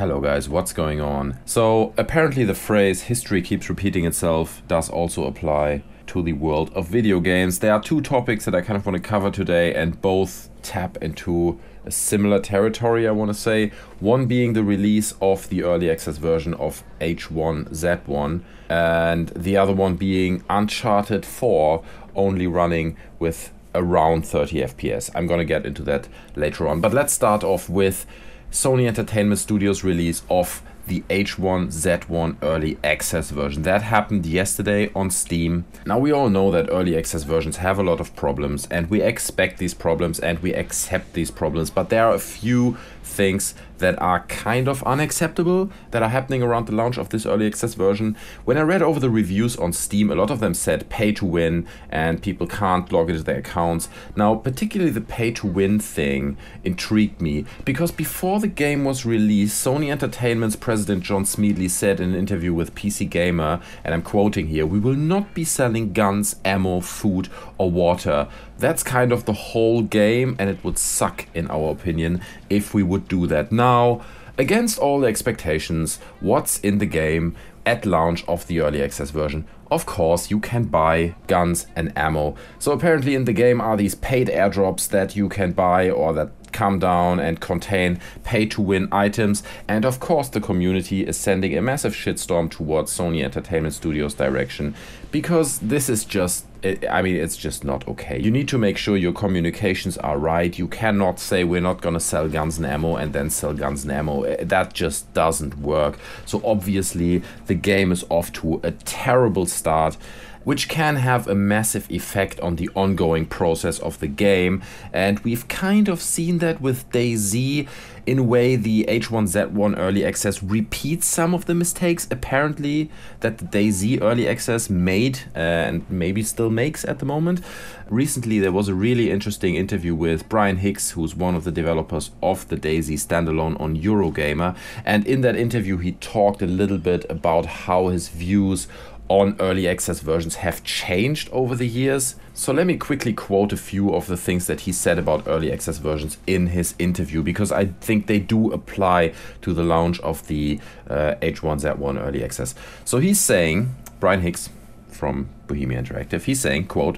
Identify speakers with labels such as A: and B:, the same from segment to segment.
A: Hello guys, what's going on? So apparently the phrase history keeps repeating itself does also apply to the world of video games. There are two topics that I kind of want to cover today, and both tap into a similar territory, I want to say. One being the release of the early access version of H1Z1, and the other one being Uncharted 4 only running with around 30 FPS. I'm gonna get into that later on, but let's start off with Sony Entertainment Studio's release of the H1Z1 Early Access version. That happened yesterday on Steam. Now we all know that early access versions have a lot of problems, and we expect these problems and we accept these problems, but there are a few things that are kind of unacceptable that are happening around the launch of this early access version. When I read over the reviews on Steam, a lot of them said pay to win and people can't log into their accounts. Now, particularly the pay to win thing intrigued me because before the game was released, Sony Entertainment's president John Smedly said in an interview with PC Gamer, and I'm quoting here, "We will not be selling guns, ammo, food or water." That's kind of the whole game, and it would suck, in our opinion, if we would do that. Now, against all the expectations, what's in the game at launch of the early access version? Of course, you can buy guns and ammo. So apparently in the game are these paid airdrops that you can buy or that come down and contain pay-to-win items, and of course the community is sending a massive shitstorm towards Sony Entertainment Studios direction because this is just, it's just not okay. You need to make sure your communications are right. You cannot say we're not gonna sell guns and ammo and then sell guns and ammo. That just doesn't work. So obviously the game is off to a terrible start, which can have a massive effect on the ongoing process of the game. And we've kind of seen that with DayZ. In a way, the H1Z1 Early Access repeats some of the mistakes, apparently, that the DayZ Early Access made and maybe still makes at the moment. Recently, there was a really interesting interview with Brian Hicks, who's one of the developers of the DayZ standalone on Eurogamer. And in that interview, he talked a little bit about how his views on early access versions have changed over the years. So let me quickly quote a few of the things that he said about early access versions in his interview, because I think they do apply to the launch of the H1Z1 Early Access. So he's saying, Brian Hicks from Bohemia Interactive, he's saying, quote,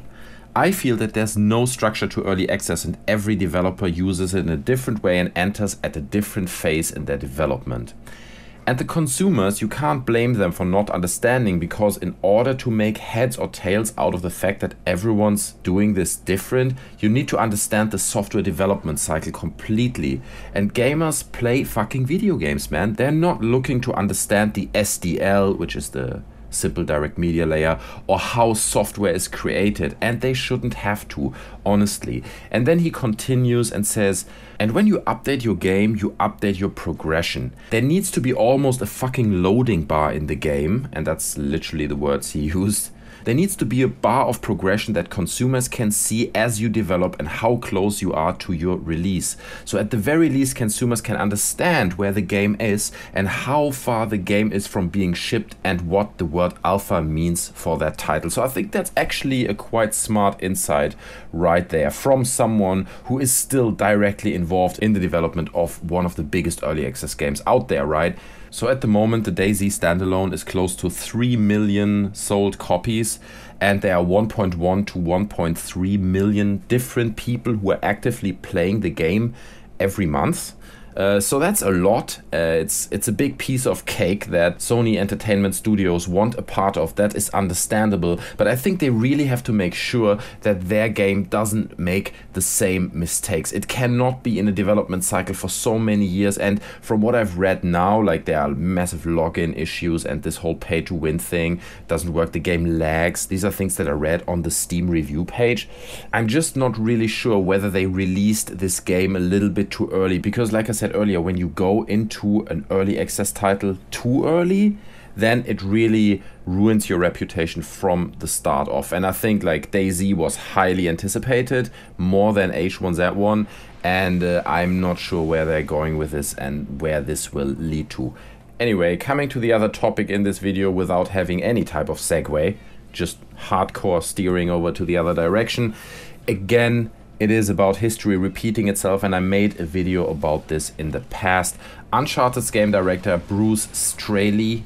A: "I feel that there's no structure to early access and every developer uses it in a different way and enters at a different phase in their development. And the consumers, you can't blame them for not understanding, because in order to make heads or tails out of the fact that everyone's doing this different, you need to understand the software development cycle completely. And gamers play fucking video games, man. They're not looking to understand the SDL, which is the simple direct media layer, or how software is created, and they shouldn't have to, honestly." And then he continues and says, "And when you update your game, you update your progression. There needs to be almost a fucking loading bar in the game," and that's literally the words he used. "There needs to be a bar of progression that consumers can see as you develop and how close you are to your release. So at the very least, consumers can understand where the game is and how far the game is from being shipped and what the word alpha means for that title." So I think that's actually a quite smart insight right there from someone who is still directly involved in the development of one of the biggest early access games out there, right? So at the moment, the DayZ standalone is close to 3 million sold copies, and there are 1.1 to 1.3 million different people who are actively playing the game every month. So that's a lot. It's a big piece of cake that Sony Entertainment Studios want a part of. That is understandable, but I think they really have to make sure that their game doesn't make the same mistakes. It cannot be in a development cycle for so many years, and from what I've read now, like there are massive login issues and this whole pay to win thing doesn't work. The game lags. These are things that I read on the Steam review page. I'm just not really sure whether they released this game a little bit too early, because like I said earlier, when you go into an early access title too early, then it really ruins your reputation from the start off. And I think like DayZ was highly anticipated, more than H1Z1, and I'm not sure where they're going with this and where this will lead to. Anyway, coming to the other topic in this video without having any type of segue, just hardcore steering over to the other direction. Again, It is about history repeating itself, and I made a video about this in the past. Uncharted's game director Bruce Straley,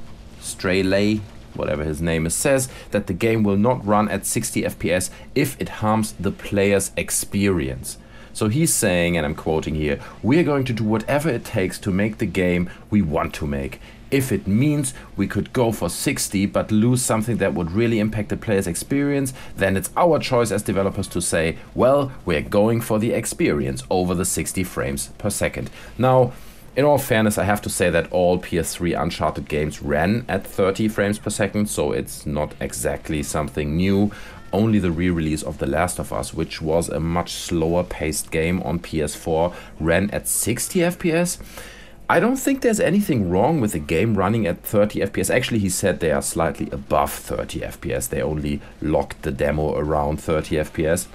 A: whatever his name is, says that the game will not run at 60 FPS if it harms the player's experience. So he's saying, and I'm quoting here, "We're going to do whatever it takes to make the game we want to make. If it means we could go for 60 but lose something that would really impact the player's experience, then it's our choice as developers to say, well, we're going for the experience over the 60 frames per second." Now, in all fairness, I have to say that all PS3 Uncharted games ran at 30 frames per second, so it's not exactly something new. Only the re-release of The Last of Us, which was a much slower paced game on PS4, ran at 60 FPS. I don't think there's anything wrong with the game running at 30 FPS. Actually, he said they are slightly above 30 FPS. They only locked the demo around 30 FPS.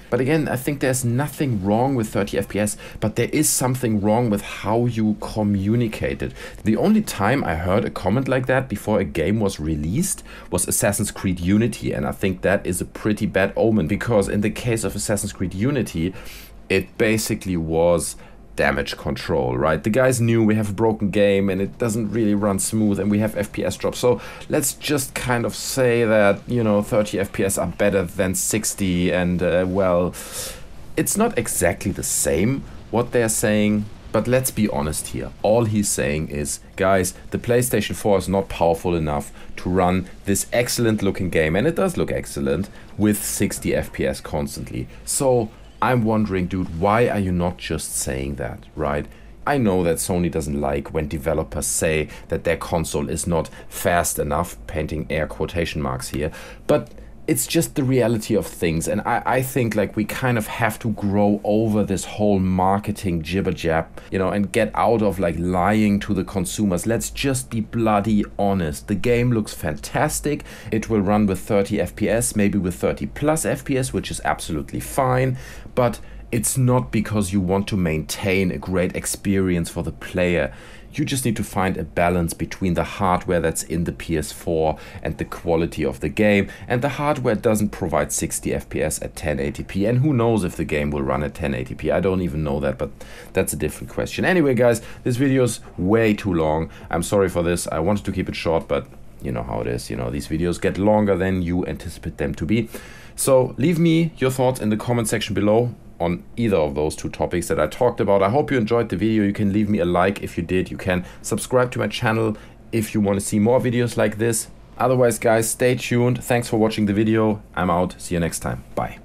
A: But again, I think there's nothing wrong with 30 FPS, but there is something wrong with how you communicate it. The only time I heard a comment like that before a game was released was Assassin's Creed Unity, and I think that is a pretty bad omen, because in the case of Assassin's Creed Unity, it basically was damage control, right? The guys knew we have a broken game and it doesn't really run smooth and we have FPS drops. So let's just kind of say that, you know, 30 FPS are better than 60, and well, it's not exactly the same what they're saying, but let's be honest here. All he's saying is, guys, the PlayStation 4 is not powerful enough to run this excellent looking game, and it does look excellent, with 60 FPS constantly. So I'm wondering, dude, why are you not just saying that, right? I know that Sony doesn't like when developers say that their console is not fast enough, painting air quotation marks here, but it's just the reality of things. And I think like we kind of have to grow over this whole marketing jibber jab, you know, and get out of like lying to the consumers. Let's just be bloody honest. The game looks fantastic. It will run with 30 FPS, maybe with 30 plus FPS, which is absolutely fine. But it's not because you want to maintain a great experience for the player. You just need to find a balance between the hardware that's in the PS4 and the quality of the game, and the hardware doesn't provide 60 FPS at 1080p, and who knows if the game will run at 1080p. I don't even know that, but that's a different question. Anyway, guys, this video is way too long. I'm sorry for this. I wanted to keep it short, but you know how it is. You know, these videos get longer than you anticipate them to be. So leave me your thoughts in the comment section below on either of those two topics that I talked about. I hope you enjoyed the video. You can leave me a like if you did. You can subscribe to my channel if you want to see more videos like this. Otherwise, guys, stay tuned. Thanks for watching the video. I'm out. See you next time. Bye.